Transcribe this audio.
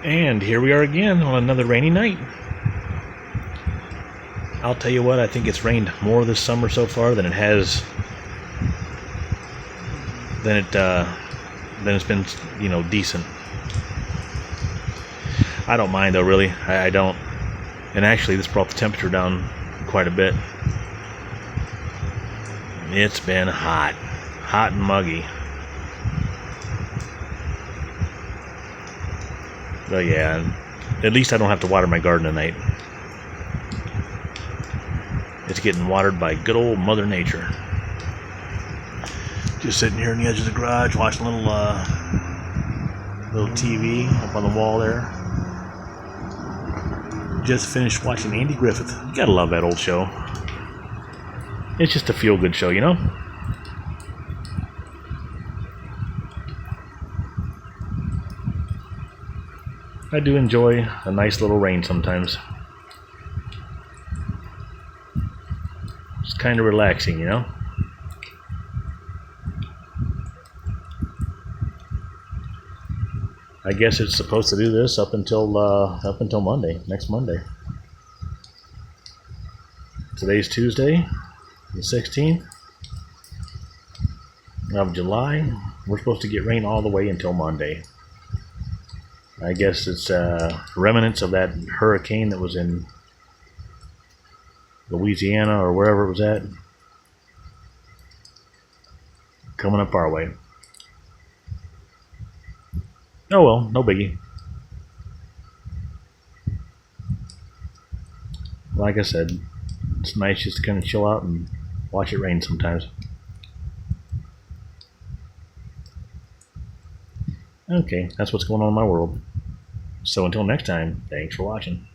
And here we are again on another rainy night. I'll tell you what, I think it's rained more this summer so far than it has than it's been, decent. I don't mind though, really. I don't. And actually, this brought the temperature down quite a bit. It's been hot and muggy. But yeah, at least I don't have to water my garden tonight. It's getting watered by good old Mother Nature. Just sitting here on the edge of the garage watching a little TV up on the wall there. Just finished watching Andy Griffith. You gotta love that old show. It's just a feel-good show, you know? I do enjoy a nice little rain sometimes. It's kind of relaxing, you know? I guess it's supposed to do this up until Monday, next Monday. Today's Tuesday, the 16th of July. We're supposed to get rain all the way until Monday. I guess it's remnants of that hurricane that was in Louisiana or wherever it was at, coming up our way. Oh well, no biggie. Like I said, it's nice just to kind of chill out and watch it rain sometimes. Okay, that's what's going on in my world. So until next time, thanks for watching.